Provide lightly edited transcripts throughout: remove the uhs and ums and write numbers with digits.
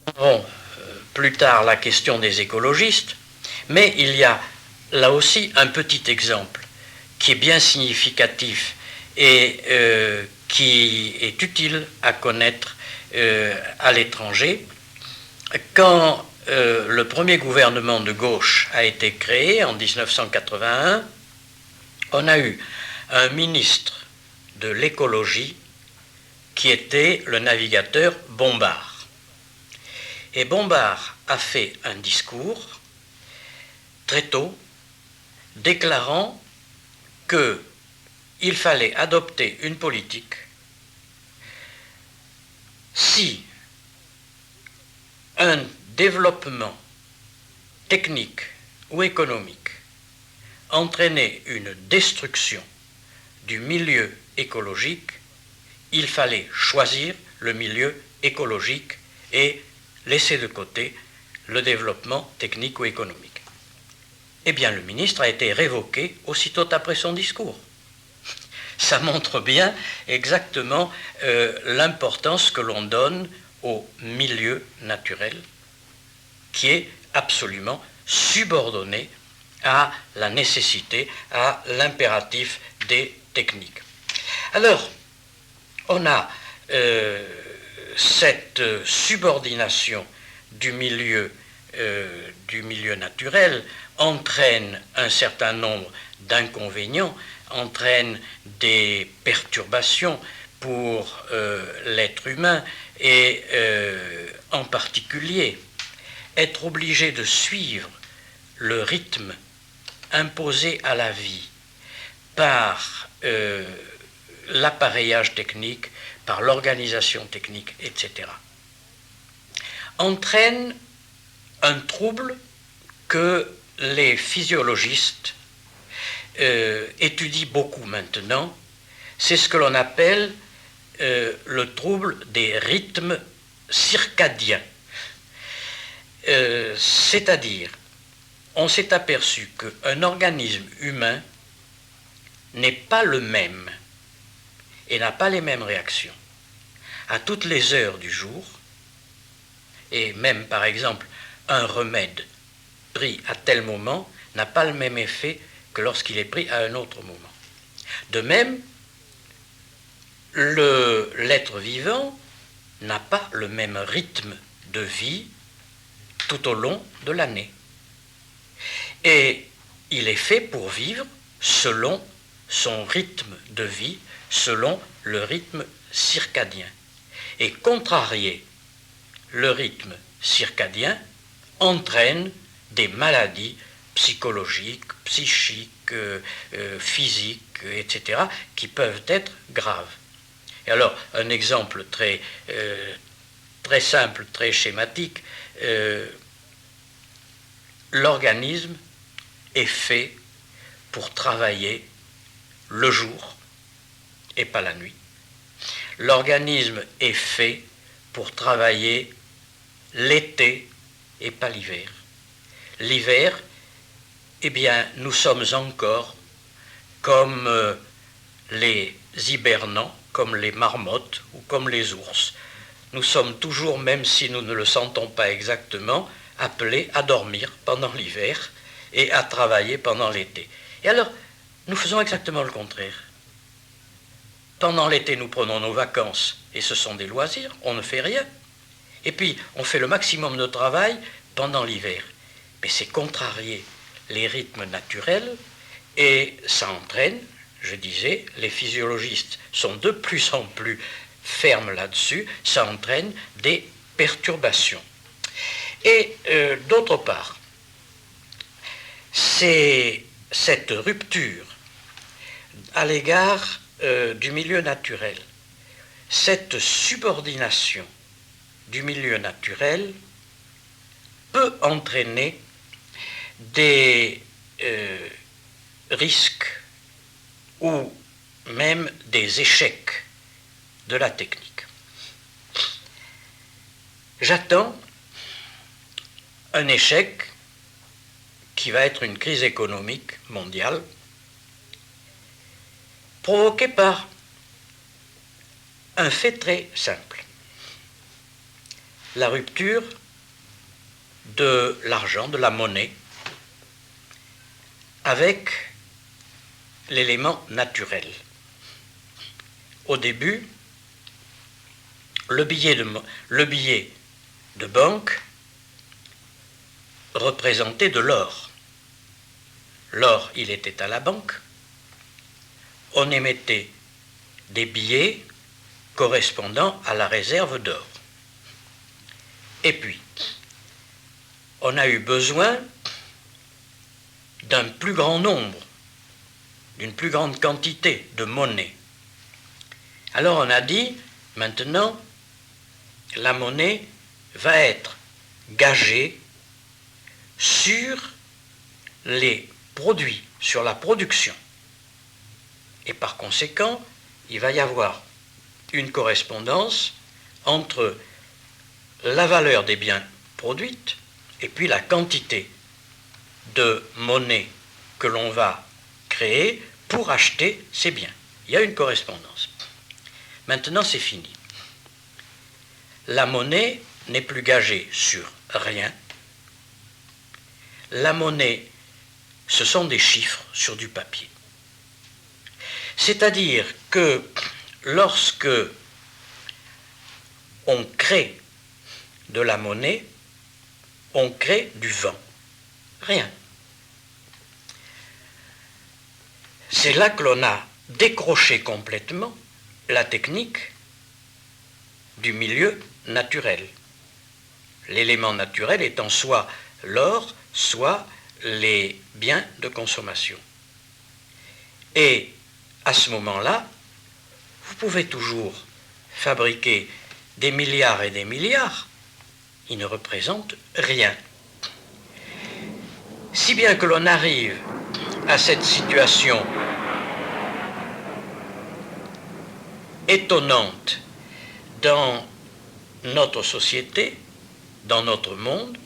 aborderons plus tard la question des écologistes, mais il y a là aussi un petit exemple qui est bien significatif et qui est utile à connaître à l'étranger. Quand le premier gouvernement de gauche a été créé en 1981, on a eu un ministre de l'écologie qui était le navigateur Bompard. Et Bompard a fait un discours très tôt déclarant qu'il fallait adopter une politique si un développement technique ou économique entraînait une destruction du milieu écologique, il fallait choisir le milieu écologique et laisser de côté le développement technique ou économique. Eh bien, le ministre a été révoqué aussitôt après son discours. Ça montre bien exactement l'importance que l'on donne au milieu naturel, qui est absolument subordonné à la nécessité, à l'impératif des techniques. Alors, on a cette subordination du milieu naturel entraîne un certain nombre d'inconvénients, entraîne des perturbations pour l'être humain et en particulier être obligé de suivre le rythme imposé à la vie par l'appareillage technique, par l'organisation technique, etc., entraîne un trouble que les physiologistes étudient beaucoup maintenant. C'est ce que l'on appelle le trouble des rythmes circadiens. C'est-à-dire, on s'est aperçu qu'un organisme humain n'est pas le même et n'a pas les mêmes réactions à toutes les heures du jour, et même par exemple un remède pris à tel moment n'a pas le même effet que lorsqu'il est pris à un autre moment. De même, l'être vivant n'a pas le même rythme de vie tout au long de l'année. Et il est fait pour vivre selon son rythme de vie, selon le rythme circadien. Et contrarier le rythme circadien entraîne des maladies psychologiques, psychiques, physiques, etc., qui peuvent être graves. Et alors, un exemple très simple, très schématique, l'organisme est fait pour travailler le jour et pas la nuit. L'organisme est fait pour travailler l'été et pas l'hiver. L'hiver, eh bien, nous sommes encore comme les hibernants, comme les marmottes ou comme les ours. Nous sommes toujours, même si nous ne le sentons pas exactement, appelés à dormir pendant l'hiver et à travailler pendant l'été. Et alors, nous faisons exactement le contraire. Pendant l'été, nous prenons nos vacances et ce sont des loisirs, on ne fait rien. Et puis, on fait le maximum de travail pendant l'hiver. Mais c'est contrarier les rythmes naturels et ça entraîne, je disais, les physiologistes sont de plus en plus fermes là-dessus, ça entraîne des perturbations. Et d'autre part, c'est cette rupture à l'égard du milieu naturel, cette subordination du milieu naturel peut entraîner des risques ou même des échecs de la technique. J'attends un échec qui va être une crise économique mondiale provoquée par un fait très simple. la rupture de l'argent, de la monnaie, avec l'élément naturel. Au début, le billet de banque représentait de l'or. L'or, il était à la banque. On émettait des billets correspondant à la réserve d'or. Et puis, on a eu besoin d'un plus grand nombre, d'une plus grande quantité de monnaie. Alors on a dit, maintenant, la monnaie va être gagée sur les produits, sur la production. Et par conséquent, il va y avoir une correspondance entre la valeur des biens produites et puis la quantité de monnaie que l'on va créer pour acheter ces biens. Il y a une correspondance. Maintenant, c'est fini. La monnaie n'est plus gagée sur rien. La monnaie, ce sont des chiffres sur du papier. C'est-à-dire que lorsque on crée de la monnaie, on crée du vent. Rien. C'est là que l'on a décroché complètement la technique du milieu naturel. L'élément naturel étant soit l'or, soit les biens de consommation. Et à ce moment-là, vous pouvez toujours fabriquer des milliards et des milliards, ils ne représentent rien. Si bien que l'on arrive à cette situation étonnante dans notre société, dans notre monde,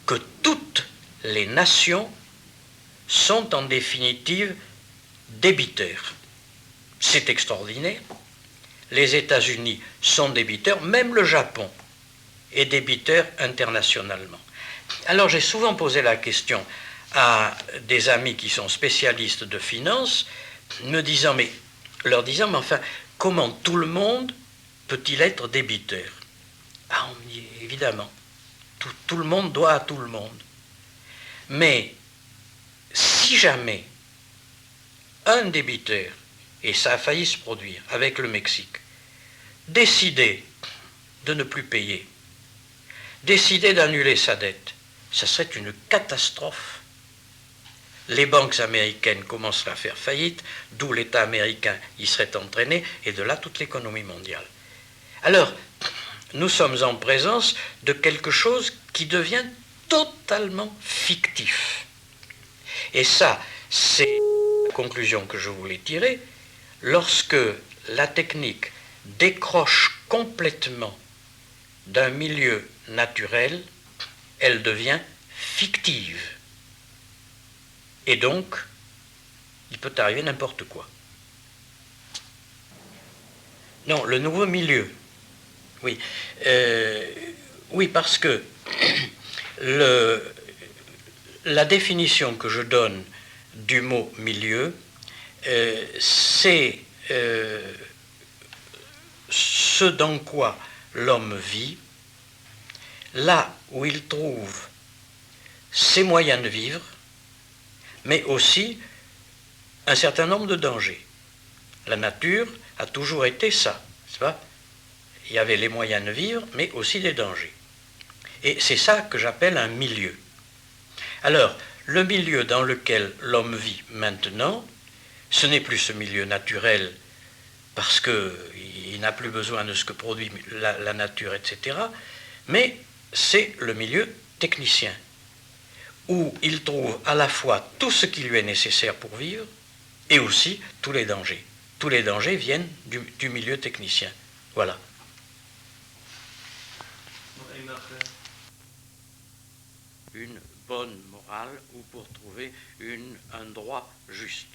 que toutes les nations sont en définitive débiteurs. C'est extraordinaire. Les États-Unis sont débiteurs, même le Japon est débiteur internationalement. Alors j'ai souvent posé la question à des amis qui sont spécialistes de finance, leur disant, mais enfin, comment tout le monde peut-il être débiteur? Ah, on me dit, évidemment, tout le monde doit à tout le monde. Mais si jamais un débiteur, et ça a failli se produire avec le Mexique, décidait de ne plus payer, décidait d'annuler sa dette, ça serait une catastrophe. Les banques américaines commenceraient à faire faillite, d'où l'État américain y serait entraîné, et de là toute l'économie mondiale. Alors, nous sommes en présence de quelque chose qui devient totalement fictif. Et ça, c'est la conclusion que je voulais tirer. Lorsque la technique décroche complètement d'un milieu naturel, elle devient fictive. Et donc, il peut arriver n'importe quoi. Non, le nouveau milieu. Oui, oui, parce que la définition que je donne du mot milieu, c'est ce dans quoi l'homme vit, là où il trouve ses moyens de vivre, mais aussi un certain nombre de dangers. La nature a toujours été ça, n'est-ce pas? Il y avait les moyens de vivre, mais aussi des dangers. Et c'est ça que j'appelle un milieu. Alors, le milieu dans lequel l'homme vit maintenant, ce n'est plus ce milieu naturel parce qu'il n'a plus besoin de ce que produit la nature, etc., mais c'est le milieu technicien, où il trouve à la fois tout ce qui lui est nécessaire pour vivre et aussi tous les dangers. Tous les dangers viennent du milieu technicien. Voilà. Une bonne morale ou pour trouver un droit juste.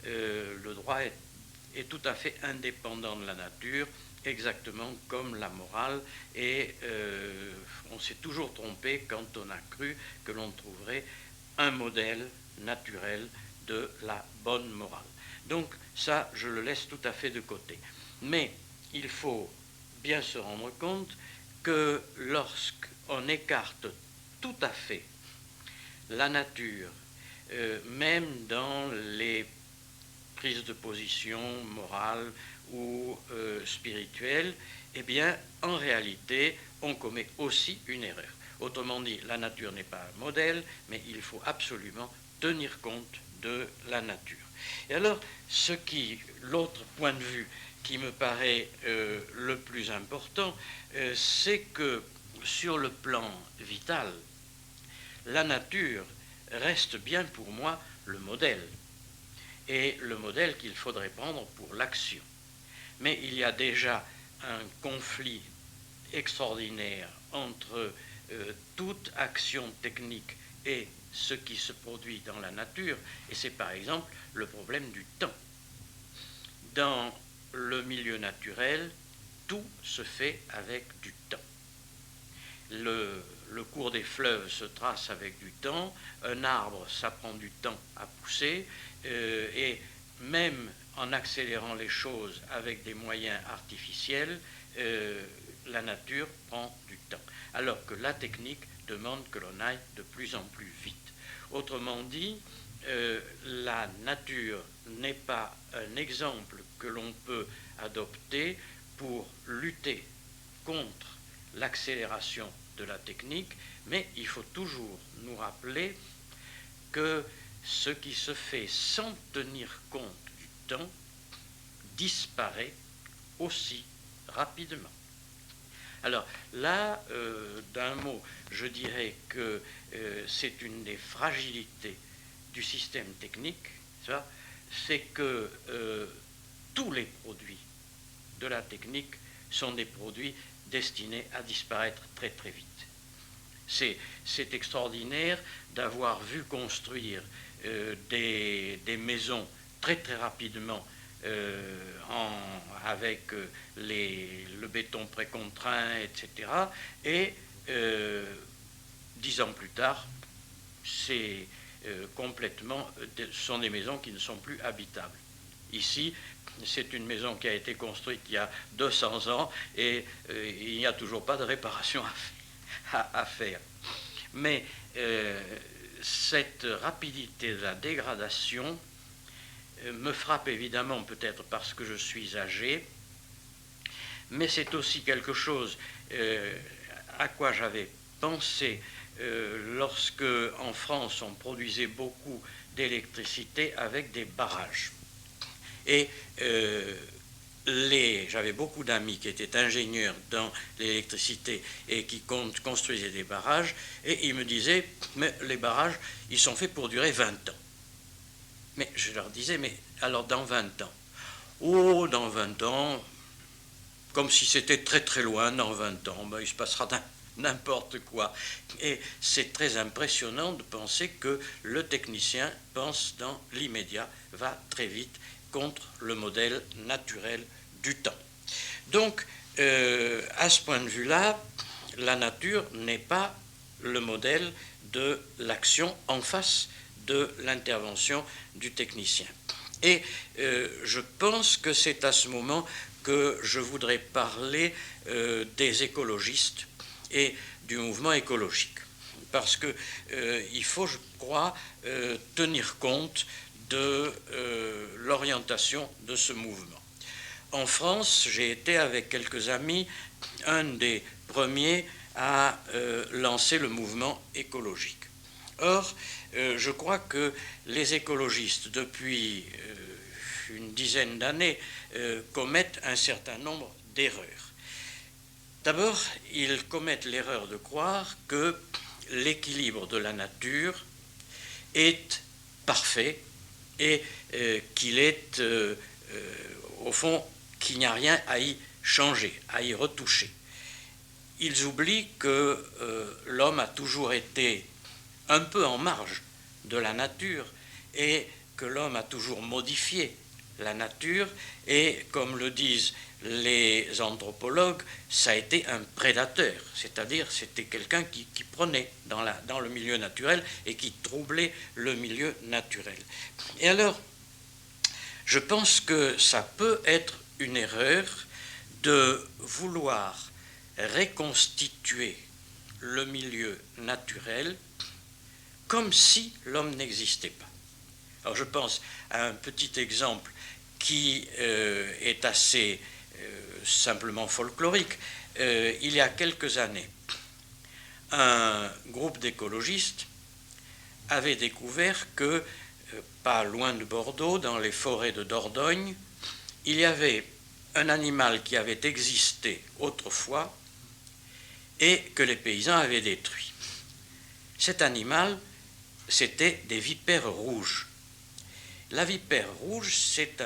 Le droit est tout à fait indépendant de la nature exactement comme la morale, et on s'est toujours trompé quand on a cru que l'on trouverait un modèle naturel de la bonne morale. Donc ça, je le laisse tout à fait de côté. Mais il faut bien se rendre compte que lorsqu'on écarte tout à fait la nature, même dans les prises de position morales ou spirituelles, eh bien, en réalité, on commet aussi une erreur. Autrement dit, la nature n'est pas un modèle, mais il faut absolument tenir compte de la nature. Et alors, l'autre point de vue qui me paraît le plus important, c'est que sur le plan vital, la nature reste bien pour moi le modèle, et le modèle qu'il faudrait prendre pour l'action. Mais il y a déjà un conflit extraordinaire entre toute action technique et ce qui se produit dans la nature, et c'est par exemple le problème du temps. Dans le milieu naturel, tout se fait avec du temps. Le cours des fleuves se trace avec du temps, un arbre, ça prend du temps à pousser, et même en accélérant les choses avec des moyens artificiels, la nature prend du temps. Alors que la technique demande que l'on aille de plus en plus vite. Autrement dit, la nature n'est pas un exemple que l'on peut adopter pour lutter contre l'accélération de la technique, mais il faut toujours nous rappeler que ce qui se fait sans tenir compte du temps disparaît aussi rapidement. Alors là, d'un mot, je dirais que c'est une des fragilités du système technique, c'est que tous les produits de la technique sont des produits destinés à disparaître très très vite. C'est extraordinaire d'avoir vu construire des maisons très très rapidement avec le béton précontraint, etc. Et 10 ans plus tard, ce sont des maisons qui ne sont plus habitables. Ici, c'est une maison qui a été construite il y a 200 ans et il n'y a toujours pas de réparation à faire. Mais cette rapidité de la dégradation me frappe évidemment, peut-être parce que je suis âgé, mais c'est aussi quelque chose à quoi j'avais pensé lorsque en France on produisait beaucoup d'électricité avec des barrages. Et j'avais beaucoup d'amis qui étaient ingénieurs dans l'électricité et qui construisaient des barrages, et ils me disaient, mais les barrages, ils sont faits pour durer 20 ans. Mais je leur disais, mais alors dans 20 ans? Oh, dans 20 ans, comme si c'était très très loin, dans 20 ans, ben, il se passera n'importe quoi. Et c'est très impressionnant de penser que le technicien pense dans l'immédiat, va très vite contre le modèle naturel du temps. Donc, à ce point de vue-là, la nature n'est pas le modèle de l'action en face de l'intervention du technicien. Et je pense que c'est à ce moment que je voudrais parler des écologistes et du mouvement écologique. Parce qu'il faut, je crois, tenir compte de l'orientation de ce mouvement. En France, j'ai été avec quelques amis un des premiers à lancer le mouvement écologique. Or, je crois que les écologistes, depuis une dizaine d'années, commettent un certain nombre d'erreurs. D'abord, ils commettent l'erreur de croire que l'équilibre de la nature est parfait et qu'il est, au fond, qu'il n'y a rien à y changer, à y retoucher. Ils oublient que l'homme a toujours été un peu en marge de la nature et que l'homme a toujours modifié la nature, et comme le disent les anthropologues, ça a été un prédateur, c'est-à-dire c'était quelqu'un qui prenait dans le milieu naturel et qui troublait le milieu naturel. Et alors, je pense que ça peut être une erreur de vouloir reconstituer le milieu naturel comme si l'homme n'existait pas. Alors je pense à un petit exemple qui est assez simplement folklorique. Il y a quelques années, un groupe d'écologistes avait découvert que, pas loin de Bordeaux, dans les forêts de Dordogne, il y avait un animal qui avait existé autrefois et que les paysans avaient détruit. Cet animal, c'était des vipères rouges. La vipère rouge, c'est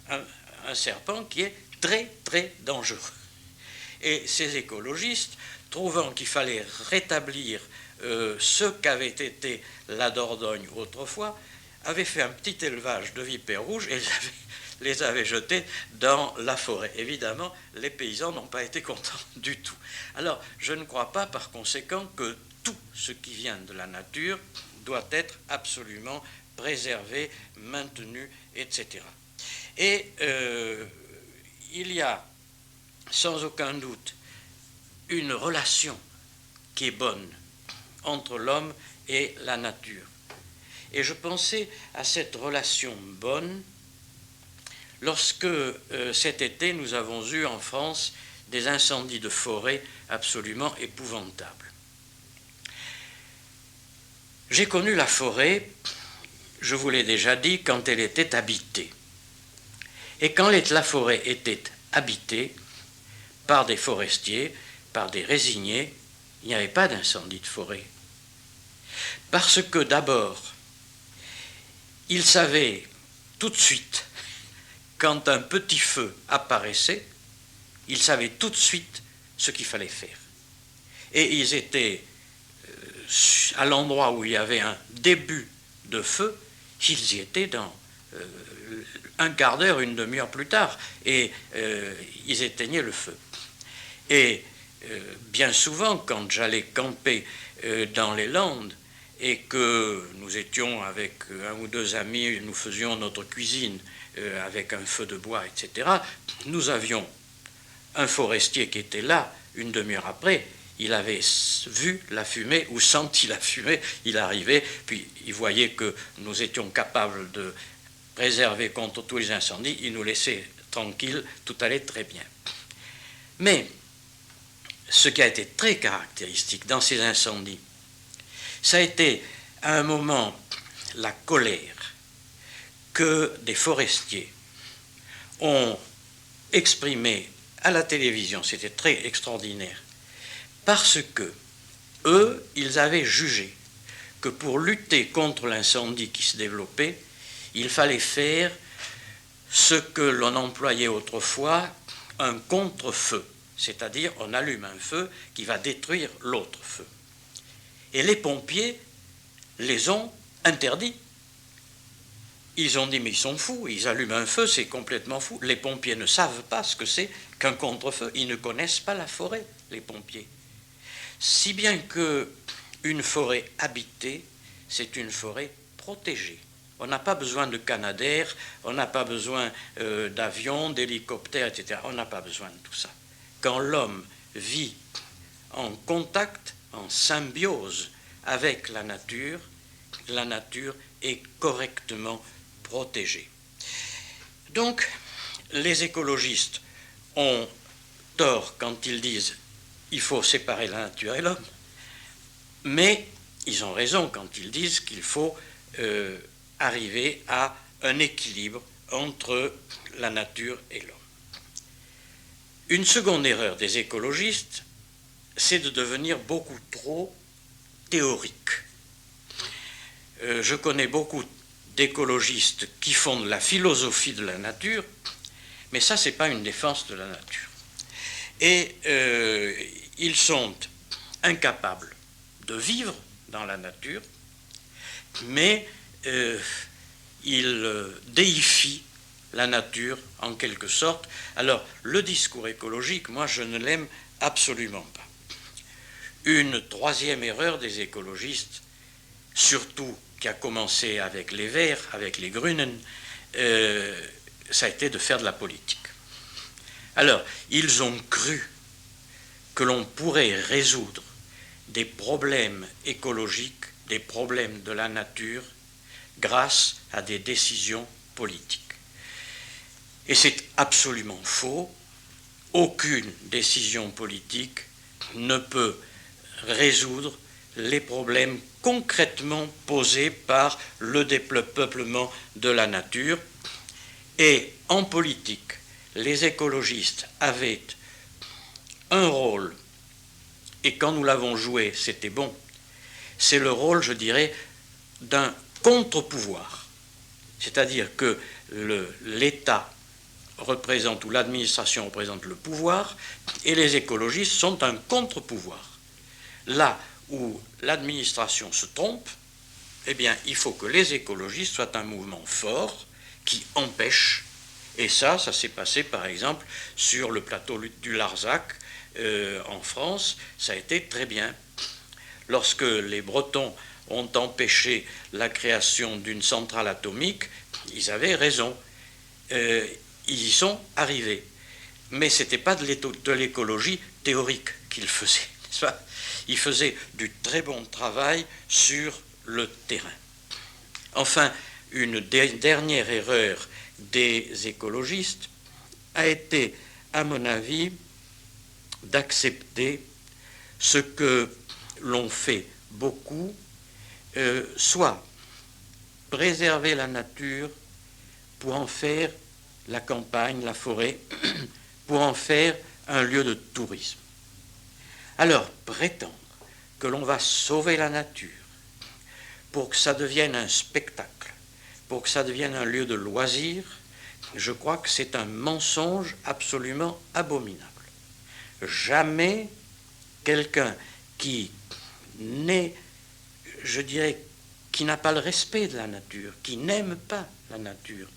un serpent qui est très, très dangereux. Et ces écologistes, trouvant qu'il fallait rétablir ce qu'avait été la Dordogne autrefois, avaient fait un petit élevage de vipères rouges et les avaient jetés dans la forêt. Évidemment, les paysans n'ont pas été contents du tout. Alors, je ne crois pas, par conséquent, que tout ce qui vient de la nature doit être absolument préservé, maintenu, etc. Et il y a sans aucun doute une relation qui est bonne entre l'homme et la nature. Et je pensais à cette relation bonne lorsque cet été nous avons eu en France des incendies de forêt absolument épouvantables. J'ai connu la forêt, je vous l'ai déjà dit, quand elle était habitée. Et quand la forêt était habitée par des forestiers, par des résiniers, il n'y avait pas d'incendie de forêt. Parce que d'abord, ils savaient tout de suite, quand un petit feu apparaissait, ils savaient tout de suite ce qu'il fallait faire. Et ils étaient à l'endroit où il y avait un début de feu, ils y étaient dans un quart d'heure, une demi-heure plus tard, et ils éteignaient le feu. Et bien souvent, quand j'allais camper dans les Landes, et que nous étions avec un ou deux amis, nous faisions notre cuisine avec un feu de bois, etc., nous avions un forestier qui était là, une demi-heure après, il avait vu la fumée ou senti la fumée, il arrivait, puis il voyait que nous étions capables de préserver contre tous les incendies, il nous laissait tranquilles, tout allait très bien. Mais ce qui a été très caractéristique dans ces incendies, ça a été à un moment la colère que des forestiers ont exprimée à la télévision, c'était très extraordinaire, parce que eux, ils avaient jugé que pour lutter contre l'incendie qui se développait, il fallait faire ce que l'on employait autrefois, un contre-feu, c'est-à-dire on allume un feu qui va détruire l'autre feu. Et les pompiers les ont interdits. Ils ont dit, mais ils sont fous, ils allument un feu, c'est complètement fou. Les pompiers ne savent pas ce que c'est qu'un contre-feu, ils ne connaissent pas la forêt, les pompiers. Si bien qu'une forêt habitée, c'est une forêt protégée. On n'a pas besoin de canadair, on n'a pas besoin d'avions, d'hélicoptères, etc. On n'a pas besoin de tout ça. Quand l'homme vit en contact, en symbiose avec la nature est correctement protégée. Donc, les écologistes ont tort quand ils disent il faut séparer la nature et l'homme, mais ils ont raison quand ils disent qu'il faut arriver à un équilibre entre la nature et l'homme. Une seconde erreur des écologistes, c'est de devenir beaucoup trop théorique. Je connais beaucoup d'écologistes qui font de la philosophie de la nature, mais ça, ce n'est pas une défense de la nature. Et ils sont incapables de vivre dans la nature, mais ils déifient la nature en quelque sorte. Alors, le discours écologique, moi, je ne l'aime absolument pas. Une troisième erreur des écologistes, surtout qui a commencé avec les Verts, avec les Grünen, ça a été de faire de la politique. Alors, ils ont cru que l'on pourrait résoudre des problèmes écologiques, des problèmes de la nature, grâce à des décisions politiques. Et c'est absolument faux. Aucune décision politique ne peut résoudre les problèmes concrètement posés par le dépeuplement de la nature. Et en politique, les écologistes avaient un rôle, et quand nous l'avons joué, c'était bon. C'est le rôle, je dirais, d'un contre-pouvoir. C'est-à-dire que l'État représente, ou l'administration représente le pouvoir, et les écologistes sont un contre-pouvoir. Là où l'administration se trompe, eh bien, il faut que les écologistes soient un mouvement fort qui empêche. Et ça s'est passé, par exemple, sur le plateau du Larzac, en France, ça a été très bien. Lorsque les Bretons ont empêché la création d'une centrale atomique, ils avaient raison. Ils y sont arrivés. Mais ce n'était pas de l'écologie théorique qu'ils faisaient, n'est-ce pas ? Ils faisaient du très bon travail sur le terrain. Enfin, une dernière erreur des écologistes a été, à mon avis, d'accepter ce que l'on fait beaucoup, soit préserver la nature pour en faire la campagne, la forêt, pour en faire un lieu de tourisme. Alors, prétendre que l'on va sauver la nature pour que ça devienne un spectacle, pour que ça devienne un lieu de loisir, je crois que c'est un mensonge absolument abominable. Jamais quelqu'un qui n'est, je dirais, qui n'a pas le respect de la nature, qui n'aime pas la nature,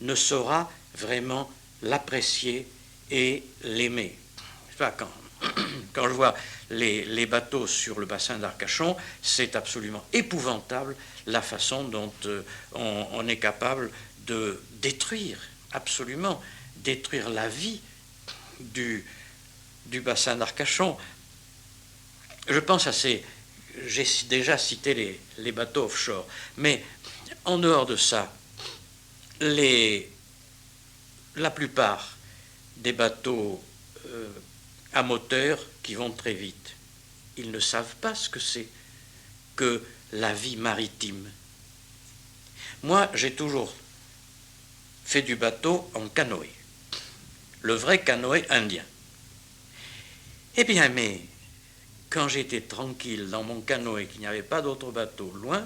ne saura vraiment l'apprécier et l'aimer. Quand je vois les bateaux sur le bassin d'Arcachon, c'est absolument épouvantable la façon dont on est capable de détruire, absolument, détruire la vie du bassin d'Arcachon. Je pense à j'ai déjà cité les bateaux offshore, mais en dehors de ça, la plupart des bateaux à moteur qui vont très vite, ils ne savent pas ce que c'est que la vie maritime. Moi, j'ai toujours fait du bateau en canoë, le vrai canoë indien. Eh bien, mais quand j'étais tranquille dans mon canoë, qu'il n'y avait pas d'autres bateaux loin,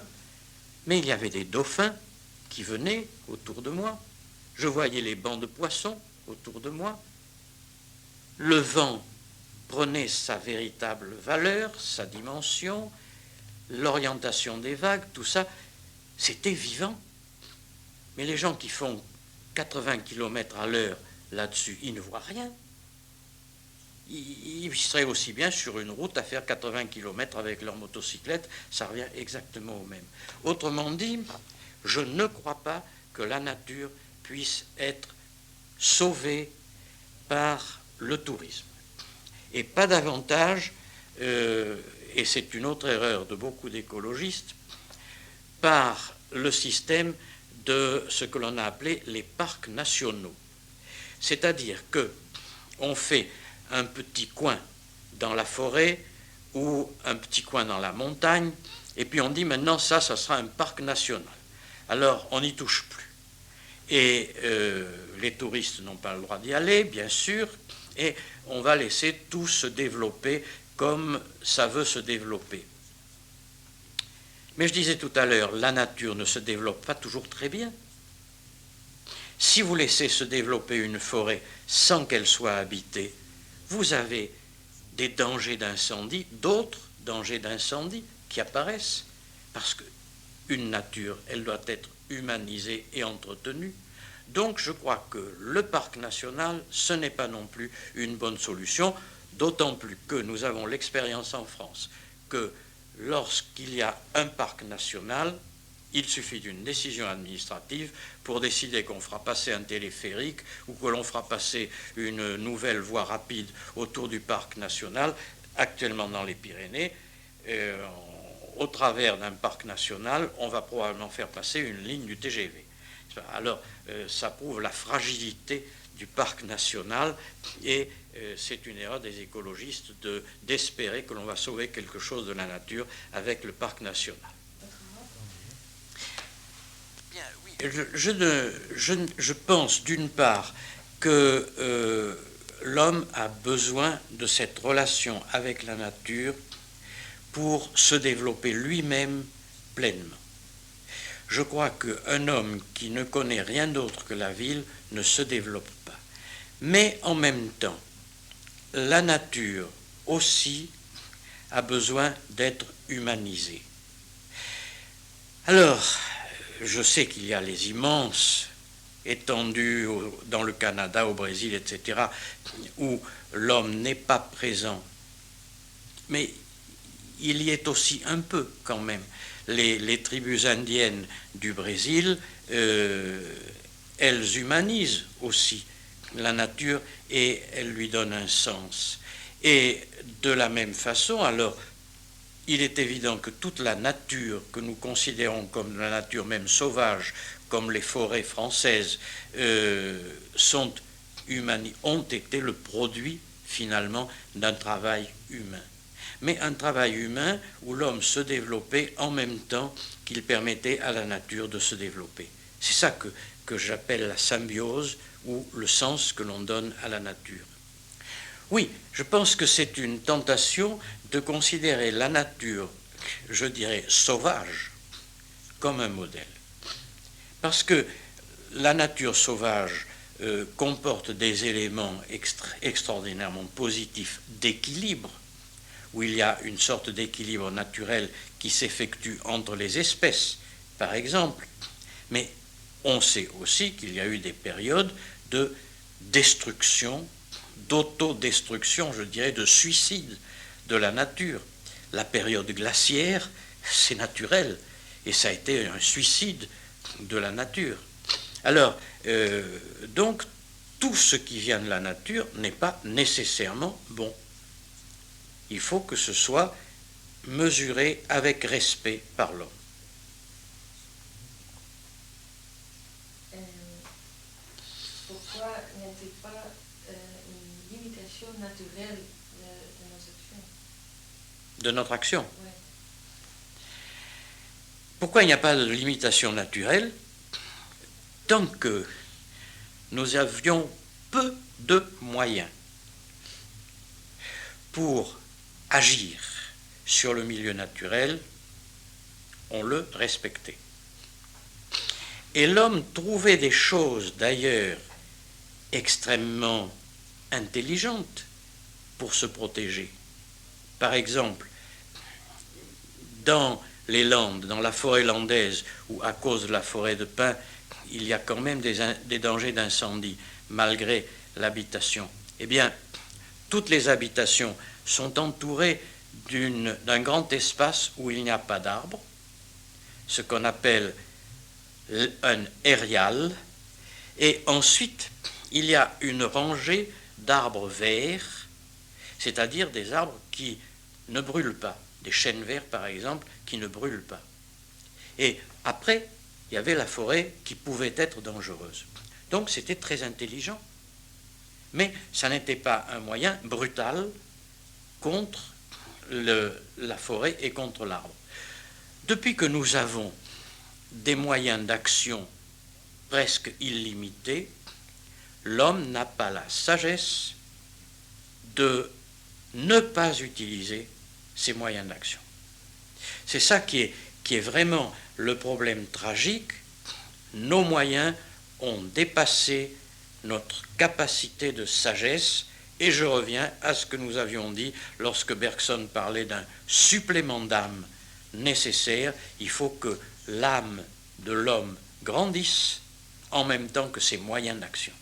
mais il y avait des dauphins qui venaient autour de moi. Je voyais les bancs de poissons autour de moi. Le vent prenait sa véritable valeur, sa dimension, l'orientation des vagues, tout ça, c'était vivant. Mais les gens qui font 80 km à l'heure là-dessus, ils ne voient rien. Ils seraient aussi bien sur une route à faire 80 km avec leur motocyclette, ça revient exactement au même. Autrement dit, je ne crois pas que la nature puisse être sauvée par le tourisme. Et pas davantage, et c'est une autre erreur de beaucoup d'écologistes, par le système de ce que l'on a appelé les parcs nationaux. C'est-à-dire qu'on fait un petit coin dans la forêt ou un petit coin dans la montagne, et puis on dit maintenant ça sera un parc national. Alors on n'y touche plus. Et les touristes n'ont pas le droit d'y aller, bien sûr, et on va laisser tout se développer comme ça veut se développer. Mais je disais tout à l'heure, la nature ne se développe pas toujours très bien. Si vous laissez se développer une forêt sans qu'elle soit habitée, vous avez des dangers d'incendie, d'autres dangers d'incendie qui apparaissent, parce qu'une nature, elle doit être humanisée et entretenue. Donc je crois que le parc national, ce n'est pas non plus une bonne solution, d'autant plus que nous avons l'expérience en France que lorsqu'il y a un parc national, il suffit d'une décision administrative pour décider qu'on fera passer un téléphérique ou que l'on fera passer une nouvelle voie rapide autour du parc national, actuellement dans les Pyrénées. Au travers d'un parc national, on va probablement faire passer une ligne du TGV. Alors, ça prouve la fragilité du parc national et c'est une erreur des écologistes d'espérer que l'on va sauver quelque chose de la nature avec le parc national. Bien, oui. Je pense d'une part que l'homme a besoin de cette relation avec la nature pour se développer lui-même pleinement. Je crois qu'un homme qui ne connaît rien d'autre que la ville ne se développe pas. Mais en même temps, la nature aussi a besoin d'être humanisée. Alors, je sais qu'il y a les immenses étendues dans le Canada, au Brésil, etc., où l'homme n'est pas présent. Mais il y est aussi un peu quand même. Les tribus indiennes du Brésil, elles humanisent aussi la nature et elles lui donnent un sens. Et de la même façon, alors, il est évident que toute la nature que nous considérons comme la nature même sauvage, comme les forêts françaises, ont été le produit finalement d'un travail humain. Mais un travail humain où l'homme se développait en même temps qu'il permettait à la nature de se développer. C'est ça que j'appelle la symbiose ou le sens que l'on donne à la nature. Oui, je pense que c'est une tentation de considérer la nature, je dirais sauvage, comme un modèle. Parce que la nature sauvage comporte des éléments extraordinairement positifs d'équilibre, où il y a une sorte d'équilibre naturel qui s'effectue entre les espèces, par exemple. Mais on sait aussi qu'il y a eu des périodes de destruction, d'autodestruction, je dirais, de suicide de la nature. La période glaciaire, c'est naturel, et ça a été un suicide de la nature. Alors, donc, tout ce qui vient de la nature n'est pas nécessairement bon. Il faut que ce soit mesuré avec respect par l'homme. Pourquoi n'y a-t-il pas une limitation naturelle de nos actions? De notre action. Ouais. Pourquoi il n'y a pas de limitation naturelle? Tant que nous avions peu de moyens pour agir sur le milieu naturel, on le respectait. Et l'homme trouvait des choses d'ailleurs extrêmement intelligentes pour se protéger. Par exemple, dans les Landes, dans la forêt landaise, où à cause de la forêt de pins, il y a quand même des dangers d'incendie, malgré l'habitation. Eh bien, toutes les habitations sont entourées d'un grand espace où il n'y a pas d'arbres, ce qu'on appelle un aérial, et ensuite il y a une rangée d'arbres verts, c'est-à-dire des arbres qui ne brûlent pas, des chênes verts par exemple, qui ne brûlent pas. Et après, il y avait la forêt qui pouvait être dangereuse. Donc c'était très intelligent. Mais ça n'était pas un moyen brutal contre la forêt et contre l'arbre. Depuis que nous avons des moyens d'action presque illimités, l'homme n'a pas la sagesse de ne pas utiliser ces moyens d'action. C'est ça qui est vraiment le problème tragique. Nos moyens ont dépassé notre capacité de sagesse, et je reviens à ce que nous avions dit lorsque Bergson parlait d'un supplément d'âme nécessaire. Il faut que l'âme de l'homme grandisse en même temps que ses moyens d'action.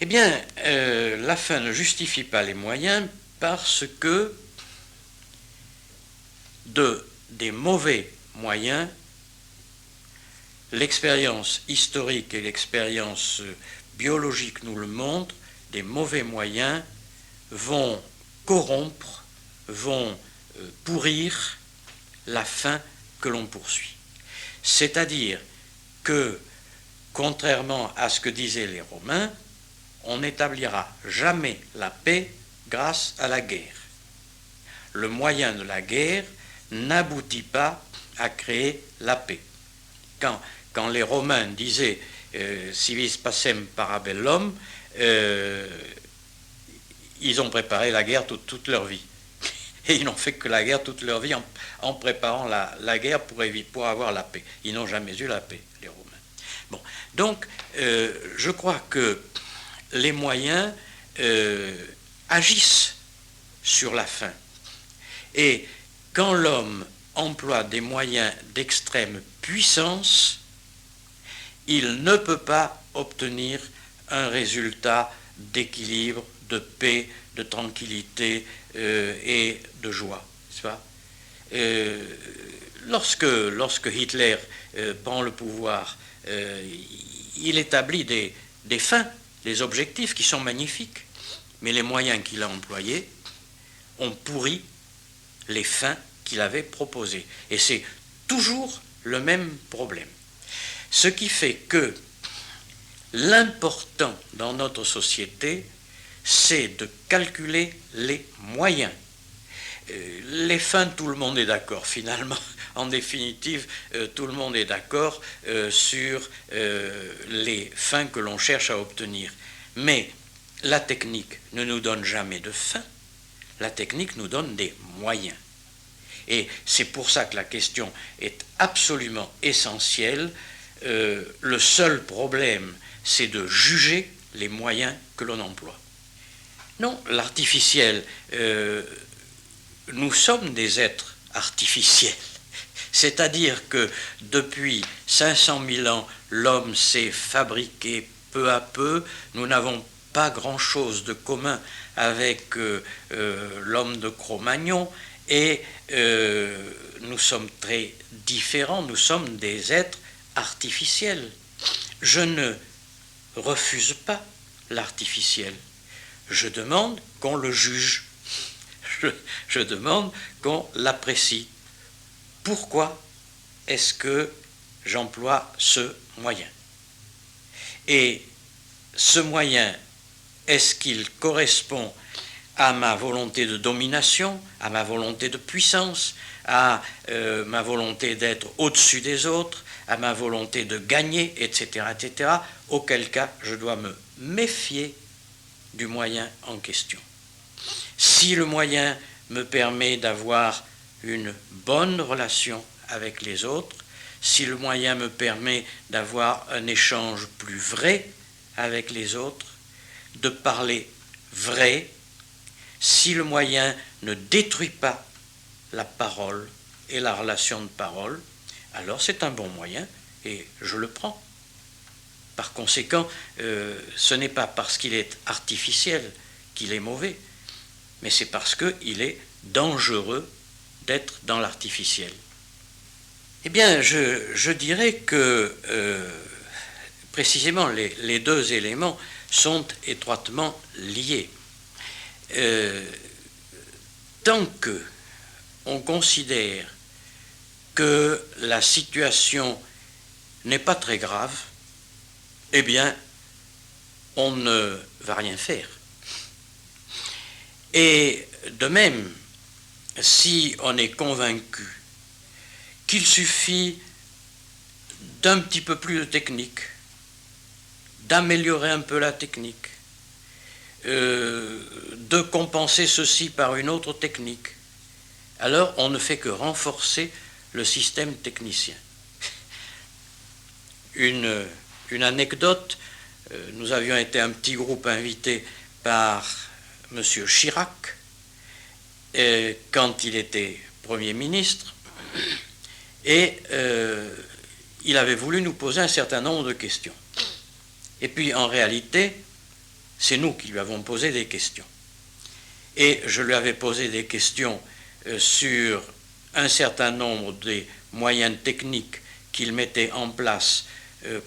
Eh bien, la fin ne justifie pas les moyens parce que des mauvais moyens, l'expérience historique et l'expérience biologique nous le montrent, des mauvais moyens vont corrompre, vont pourrir la fin que l'on poursuit. C'est-à-dire que, contrairement à ce que disaient les Romains, on n'établira jamais la paix grâce à la guerre. Le moyen de la guerre n'aboutit pas à créer la paix. Quand les Romains disaient civis pacem parabellum, ils ont préparé la guerre toute leur vie. Et ils n'ont fait que la guerre toute leur vie en préparant la guerre pour avoir la paix. Ils n'ont jamais eu la paix, les Romains. Bon, donc, je crois que les moyens agissent sur la fin. Et quand l'homme emploie des moyens d'extrême puissance, il ne peut pas obtenir un résultat d'équilibre, de paix, de tranquillité et de joie. Lorsque Hitler prend le pouvoir, il établit des fins, des objectifs qui sont magnifiques, mais les moyens qu'il a employés ont pourri les fins qu'il avait proposées. Et c'est toujours le même problème. Ce qui fait que l'important dans notre société, c'est de calculer les moyens. Les fins, tout le monde est d'accord finalement. En définitive, tout le monde est d'accord sur les fins que l'on cherche à obtenir. Mais la technique ne nous donne jamais de fin. La technique nous donne des moyens. Et c'est pour ça que la question est absolument essentielle. Le seul problème, c'est de juger les moyens que l'on emploie. Non, l'artificiel, nous sommes des êtres artificiels. C'est-à-dire que depuis 500 000 ans, l'homme s'est fabriqué peu à peu. Nous n'avons pas grand-chose de commun avec l'homme de Cro-Magnon et nous sommes très différents. Nous sommes des êtres artificiels. Je ne refuse pas l'artificiel. Je demande qu'on le juge. Je demande qu'on l'apprécie. Pourquoi est-ce que j'emploie ce moyen? Et ce moyen, est-ce qu'il correspond à ma volonté de domination, à ma volonté de puissance, à ma volonté d'être au-dessus des autres, à ma volonté de gagner, etc., etc., auquel cas je dois me méfier du moyen en question. Si le moyen me permet d'avoir une bonne relation avec les autres, si le moyen me permet d'avoir un échange plus vrai avec les autres, de parler vrai, si le moyen ne détruit pas la parole et la relation de parole, alors c'est un bon moyen et je le prends. Par conséquent, ce n'est pas parce qu'il est artificiel qu'il est mauvais, mais c'est parce qu'il est dangereux d'être dans l'artificiel. Eh bien, je dirais que précisément les deux éléments sont étroitement liés. Tant qu'on considère que la situation n'est pas très grave, eh bien, on ne va rien faire. Et de même, si on est convaincu qu'il suffit d'un petit peu plus de technique, d'améliorer un peu la technique, de compenser ceci par une autre technique, alors on ne fait que renforcer le système technicien. Une anecdote, nous avions été un petit groupe invité par M. Chirac, quand il était Premier ministre, et il avait voulu nous poser un certain nombre de questions. Et puis, en réalité, c'est nous qui lui avons posé des questions. Et je lui avais posé des questions sur un certain nombre des moyens techniques qu'il mettait en place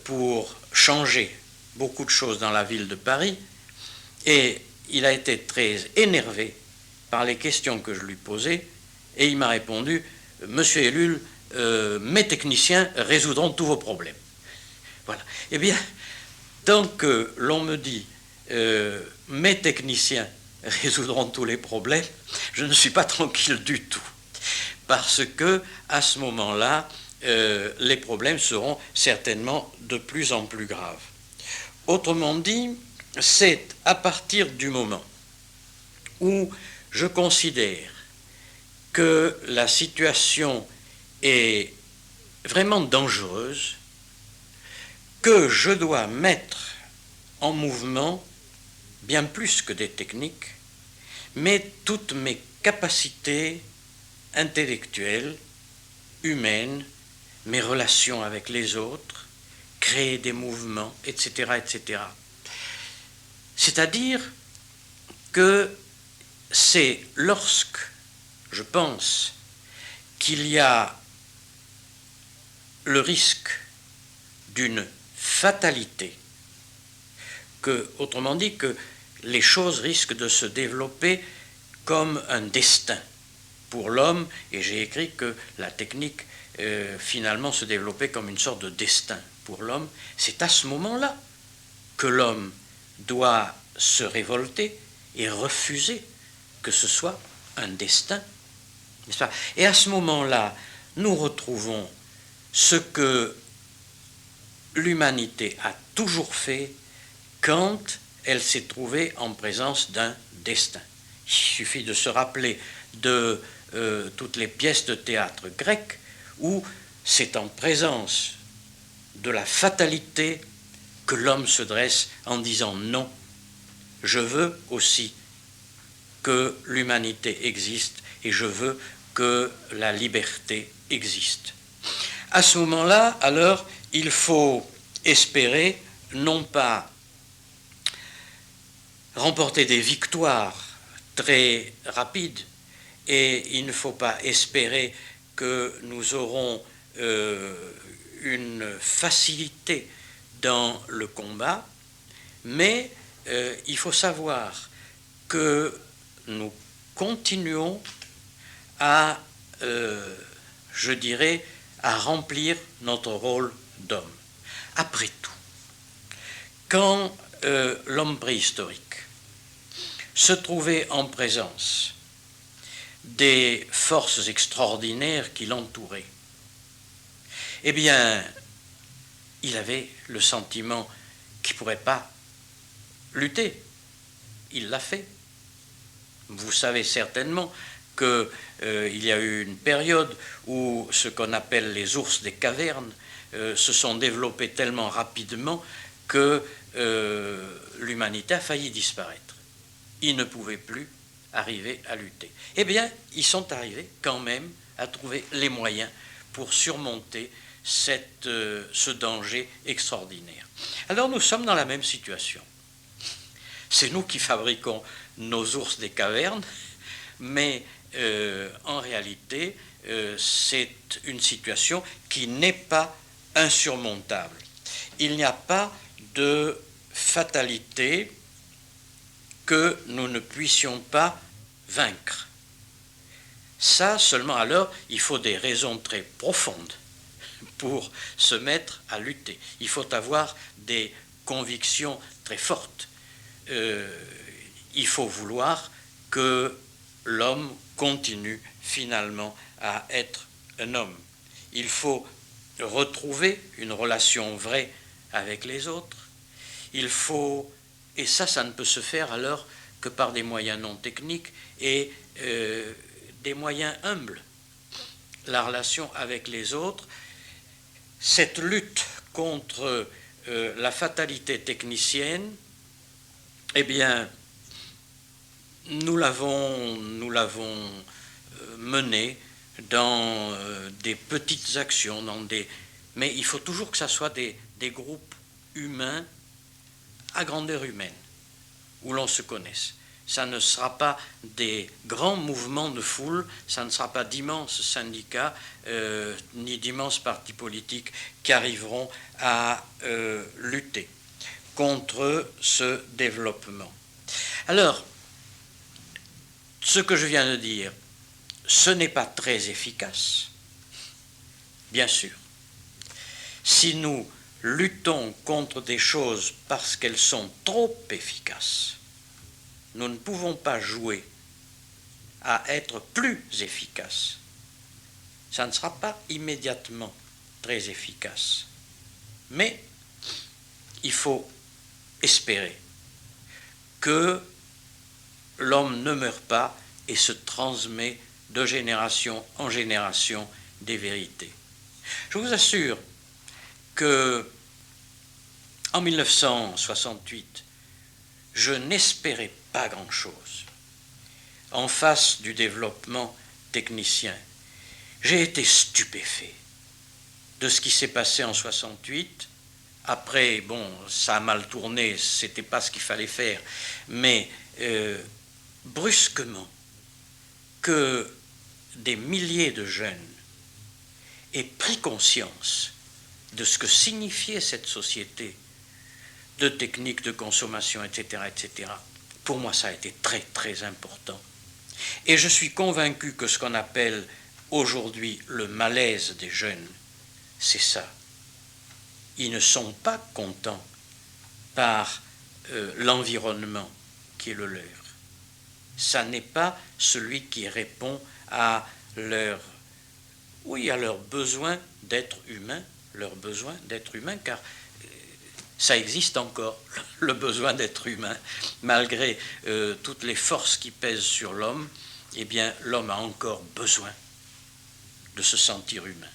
pour changer beaucoup de choses dans la ville de Paris. Et il a été très énervé par les questions que je lui posais. Et il m'a répondu, « Monsieur Ellul, mes techniciens résoudront tous vos problèmes. » Voilà. Eh bien, tant que l'on me dit mes techniciens résoudront tous les problèmes, je ne suis pas tranquille du tout. Parce que, à ce moment-là, les problèmes seront certainement de plus en plus graves. Autrement dit, c'est à partir du moment où je considère que la situation est vraiment dangereuse, que je dois mettre en mouvement bien plus que des techniques, mais toutes mes capacités intellectuelles, humaines, mes relations avec les autres, créer des mouvements, etc., etc. C'est-à-dire que c'est lorsque je pense qu'il y a le risque d'une fatalité, autrement dit, que les choses risquent de se développer comme un destin pour l'homme, et j'ai écrit que la technique finalement se développait comme une sorte de destin pour l'homme. C'est à ce moment-là que l'homme doit se révolter et refuser que ce soit un destin, n'est-ce pas? Et à ce moment-là, nous retrouvons ce que l'humanité a toujours fait quand elle s'est trouvée en présence d'un destin. Il suffit de se rappeler de toutes les pièces de théâtre grecques où c'est en présence de la fatalité que l'homme se dresse en disant non, je veux aussi que l'humanité existe et je veux que la liberté existe. À ce moment-là, alors, il faut espérer non pas remporter des victoires très rapides, et il ne faut pas espérer que nous aurons une facilité dans le combat, mais il faut savoir que nous continuons à, je dirais, à remplir notre rôle d'homme. Après tout, quand l'homme préhistorique se trouvait en présence des forces extraordinaires qui l'entouraient, eh bien, il avait le sentiment qu'il ne pourrait pas lutter. Il l'a fait. Vous savez certainement qu'il y a eu une période où ce qu'on appelle les ours des cavernes se sont développés tellement rapidement que l'humanité a failli disparaître. Ils ne pouvaient plus arriver à lutter. Eh bien, ils sont arrivés quand même à trouver les moyens pour surmonter ce danger extraordinaire. Alors nous sommes dans la même situation. C'est nous qui fabriquons nos ours des cavernes, mais en réalité, c'est une situation qui n'est pas insurmontable. Il n'y a pas de fatalité que nous ne puissions pas vaincre. Ça, seulement alors, il faut des raisons très profondes pour se mettre à lutter. Il faut avoir des convictions très fortes. Il faut vouloir que l'homme continue finalement à être un homme. Il faut retrouver une relation vraie avec les autres. Il faut, et ça ne peut se faire alors que par des moyens non techniques et des moyens humbles. La relation avec les autres, cette lutte contre la fatalité technicienne, eh bien, nous l'avons menée dans des petites actions, dans des mais il faut toujours que ça soit des groupes humains à grandeur humaine, où l'on se connaisse. Ça ne sera pas des grands mouvements de foule, ça ne sera pas d'immenses syndicats, ni d'immenses partis politiques qui arriveront à lutter contre ce développement. Alors, ce que je viens de dire, ce n'est pas très efficace, bien sûr. Si nous luttons contre des choses parce qu'elles sont trop efficaces, nous ne pouvons pas jouer à être plus efficaces. Ça ne sera pas immédiatement très efficace. Mais il faut espérer que l'homme ne meurt pas et se transmet de génération en génération des vérités. Je vous assure que en 1968, je n'espérais pas grand-chose en face du développement technicien. J'ai été stupéfait de ce qui s'est passé en 68. Après, bon, ça a mal tourné, c'était pas ce qu'il fallait faire, mais brusquement, que des milliers de jeunes aient pris conscience de ce que signifiait cette société de techniques de consommation, etc., etc. Pour moi, ça a été très, très important. Et je suis convaincu que ce qu'on appelle aujourd'hui le malaise des jeunes, c'est ça. Ils ne sont pas contents par l'environnement qui est le leur. Ça n'est pas celui qui répond à leur besoin d'être humain, car ça existe encore, le besoin d'être humain. Malgré toutes les forces qui pèsent sur l'homme, eh bien, l'homme a encore besoin de se sentir humain.